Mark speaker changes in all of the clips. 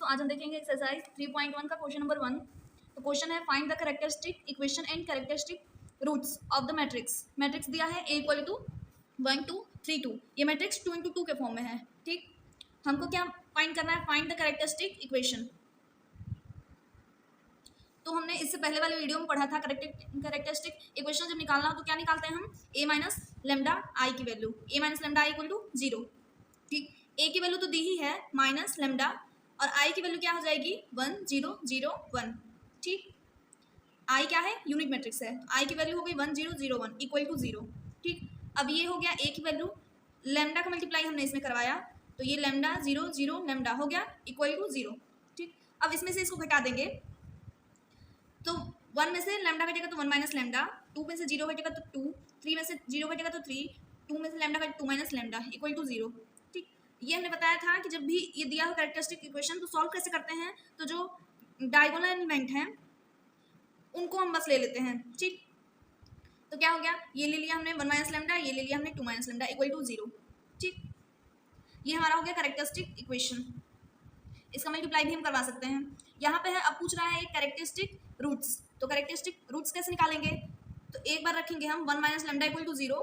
Speaker 1: आज हम देखेंगे एक्सरसाइज 3.1 का क्वेश्चन नंबर 1। तो क्वेश्चन है find the characteristic equation and characteristic roots of the matrix. Matrix दिया है a इक्वल टू 1 2 3 2। ये मैट्रिक्स 2 into 2 के फॉर्म में है। ठीक, हमको क्या फाइंड करना है? Find the characteristic equation. तो हमने इससे पहले वाले वीडियो में पढ़ा था कैरेक्टरिस्टिक इक्वेशन जब निकालना हो तो क्या निकालते हैं हम? a माइनस लेमडा आई की value, a minus lambda I equal to 0। ठीक, a की वैल्यू तो दी ही है माइनस लेमडा, और i की वैल्यू क्या हो जाएगी? 1 0 0 1। ठीक, i क्या है? यूनिट मैट्रिक्स है, i की वैल्यू हो गई 1 0 0 1 इक्वल टू 0। ठीक, अब ये हो गया a की वैल्यू, लेमडा का मल्टीप्लाई हमने इसमें करवाया तो ये लेमडा 0 0 लेमडा हो गया इक्वल टू 0। ठीक, अब इसमें से इसको घटा देंगे तो 1 में से लेमडा घटेगा तो 1 माइनस लेमडा, 2 में से 0 घटेगा तो 2, 3 में से 0 घटेगा तो 3, 2 में से लेमडा घटेगा 2 माइनस लेमडा इक्वल टू 0। ठीक, ये हमने बताया था कि जब भी ये दिया हो कैरेक्टरिस्टिक इक्वेशन तो सॉल्व कैसे करते हैं? तो जो डायगोनल एलिमेंट हैं उनको हम बस ले लेते हैं। ठीक, तो क्या हो गया? ये ले लिया हमने 1 माइनस लेमडा, ये ले लिया हमने 2 माइनस लेमडा इक्वल टू 0। ठीक, ये हमारा हो गया कैरेक्टरिस्टिक इक्वेशन। इसका मल्टीप्लाई भी हम करवा सकते हैं। यहाँ पे है, अब पूछ रहा है कैरेक्टरिस्टिक रूट्स। तो कैरेक्टरिस्टिक रूट्स कैसे निकालेंगे? तो एक बार रखेंगे हम 1 माइनस लेमडा इक्वल टू 0,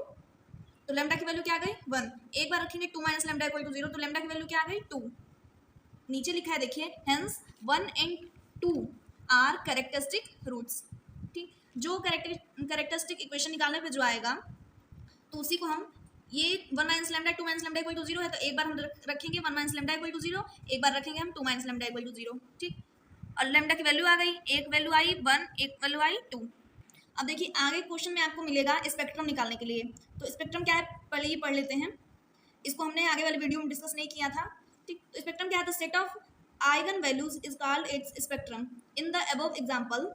Speaker 1: तो लेमडा की वैल्यू क्या आ गई? 1। एक बार रखेंगे 2 माइनस लेमडा इक्वल टू 0, तो लेमडा की वैल्यू क्या आ गई? 2। नीचे लिखा है देखिए, hence 1 and 2 are characteristic roots. ठीक, जो कैरेक्टरिस्टिक इक्वेशन निकालने पे जो आएगा तो उसी को हम, ये 1 minus lambda 2 minus lambda equal to 0 है तो एक बार हम रखेंगे 1 माइनस लेमडा इक्वल टू 0, एक बार रखेंगे हम 2 माइनस लेमडा इक्वल टू 0। ठीक, और लेमडा की वैल्यू आ गई, एक वैल्यू आई 1, एक वैल्यू आई 2। अब देखिए आगे क्वेश्चन में आपको मिलेगा स्पेक्ट्रम निकालने के लिए। तो स्पेक्ट्रम क्या है पहले ये पढ़ लेते हैं, इसको हमने आगे वाले वीडियो में डिस्कस नहीं किया था। ठीक, तो स्पेक्ट्रम क्या है? The set of eigen values is called its spectrum. In the above example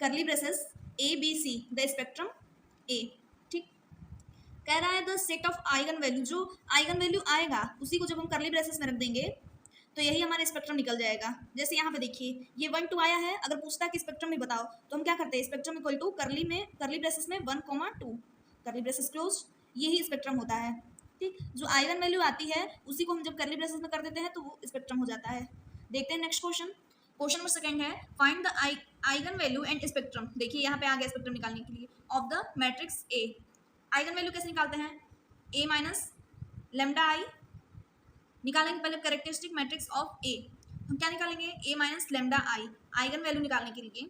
Speaker 1: curly braces A B C the spectrum A. ठीक, कह रहा है the set of eigen value, जो आइगन वैल्यू आएगा उसी को जब हम करली ब्रेसेस में रख देंगे तो यही हमारा स्पेक्ट्रम निकल जाएगा। जैसे यहाँ पे देखिए ये 1 2 आया है, अगर पूछता है कि स्पेक्ट्रम में बताओ तो हम क्या करते हैं? Spectrum equal to curly braces में 1 2 करली ब्रेसेस क्लोज, यही स्पेक्ट्रम होता है। ठीक, जो आइगन वैल्यू आती है उसी को हम जब करली ब्रेसेस में कर देते हैं तो वो स्पेक्ट्रम हो जाता है। देखते हैं next question. Question number second है find the eigen value and spectrum. देखिए यहाँ पे आ गया स्पेक्ट्रम निकालने के लिए of the matrix A. Eigen value कैसे निकालते हैं? ए माइनस लेमडा आई निकालेंगे पहले कैरेक्टरिस्टिक मैट्रिक्स ऑफ ए। हम क्या निकालेंगे? A minus lambda I. Eigen value निकालने के लिए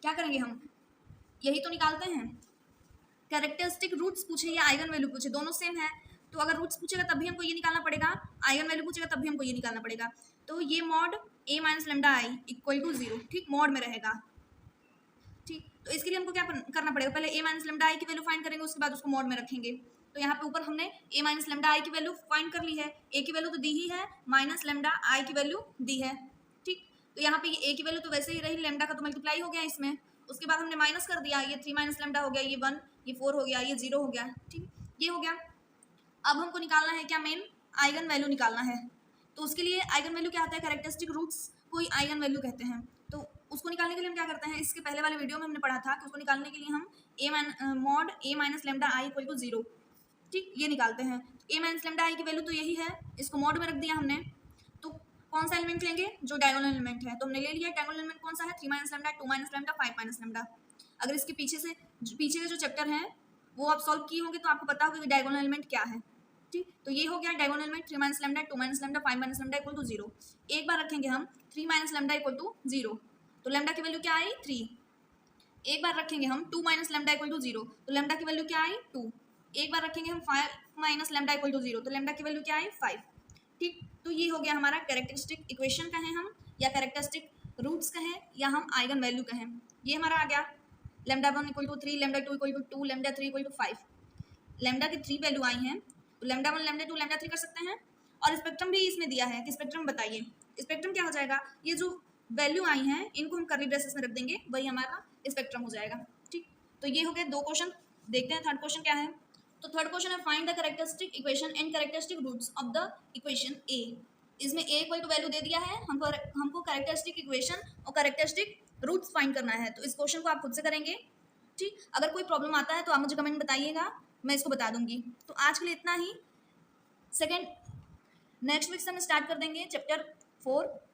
Speaker 1: क्या करेंगे हम? यही तो निकालते हैं। कैरेक्टरिस्टिक रूट्स पूछे या आइगन वैल्यू पूछे, दोनों सेम है। तो अगर रूट्स पूछेगा तब भी हमको ये निकालना पड़ेगा, आइगन वैल्यू पूछेगा तब भी हमको ये निकालना पड़ेगा। तो ये mod A minus lambda I equal to 0। ठीक, मॉड में रहेगा। ठीक, तो इसके लिए हमको क्या करना पड़ेगा? पहले ए माइनस लेमडा आई की वैल्यू फाइंड करेंगे, उसके बाद उसको मॉड में रखेंगे। तो यहाँ पे ऊपर हमने ए माइनस लेमडा आई की वैल्यू फाइंड कर ली है, ए की वैल्यू तो दी ही है, माइनस लेमडा आई की वैल्यू दी है। ठीक, तो यहाँ पे ये ए की वैल्यू तो वैसे ही रही, लेमडा का तो मल्टीप्लाई हो गया इसमें, उसके बाद हमने माइनस कर दिया, ये 3 माइनस लेमडा हो गया, ये 1, ये 4 हो गया, ये 0 हो गया। ठीक, ये हो गया। अब हमको निकालना है क्या? मेन आइगन वैल्यू निकालना है। तो उसके लिए आइगन वैल्यू क्या होता है? कैरेक्टरिस्टिक रूट्स को ही आइगन वैल्यू कहते हैं। तो उसको निकालने के लिए हम क्या करते हैं? इसके पहले वाले वीडियो में हमने पढ़ा था कि उसको निकालने के लिए हम mod A minus lambda I equal to 0, ठीक, ये निकालते हैं। ए माइनस लेमडा आई की वैल्यू तो यही है, इसको मॉड में रख दिया हमने। तो कौन सा एलिमेंट लेंगे? जो डायगोनल एलिमेंट है, तो हमने ले लिया। डायगोनल एलिमेंट कौन सा है? 3 minus lambda, 2 minus lambda, 5 minus lambda. अगर इसके पीछे के जो चैप्टर हैं वो आप सॉल्व किए होंगे तो आपको पता होगा कि डायगोनल एलिमेंट क्या है। ठीक, तो ये हो गया diagonal element 3 minus lambda, 2 minus lambda, 5 minus lambda equal to 0। एक बार रखेंगे हम 3 माइनस लेमडा इक्वल टू 0, तो लेमडा की वैल्यू क्या आई? 3। एक बार रखेंगे हम 2 माइनस लेमडा इक्वल टू 0, तो लेमडा की वैल्यू क्या आई? 2। एक बार रखेंगे हम 5 माइनस लेमडा इक्वल टू 0, तो लेमडा की वैल्यू क्या आई? 5। ठीक, तो ये हो गया हमारा कैरेक्टरिस्टिक इक्वेशन कहें हम, या कैरेक्टरिस्टिक रूट्स कहें, या हम आइगन वैल्यू कहें। ये हमारा आ गया lambda 1 equal to 3, lambda 2 equal to 2, lambda 3 equal to 5। Lambda की 3 वैल्यू आई हैं, तो लेमडा 1, लेमडा 2, लेमडा 3 कर सकते हैं। और स्पेक्ट्रम भी इसमें दिया है कि स्पेक्ट्रम बताइए। स्पेक्ट्रम क्या हो जाएगा? ये जो वैल्यू आई हैं इनको हम करली ब्रेसेस में रख देंगे, वही हमारा स्पेक्ट्रम हो जाएगा। ठीक, तो ये हो गए 2 क्वेश्चन। देखते हैं थर्ड क्वेश्चन क्या है। तो थर्ड क्वेश्चन है find the characteristic equation and characteristic roots of the equation A. इसमें ए इक्वल टू वैल्यू दे दिया है, हमको कैरेक्टरिस्टिक इक्वेशन और कैरेक्टरिस्टिक रूट्स फाइंड करना है। तो इस क्वेश्चन को आप खुद से करेंगे। ठीक, अगर कोई प्रॉब्लम आता है तो आप मुझे कमेंट में बताइएगा, मैं इसको बता दूंगी। तो आज के लिए इतना ही। नेक्स्ट वीक से हम स्टार्ट कर देंगे चैप्टर 4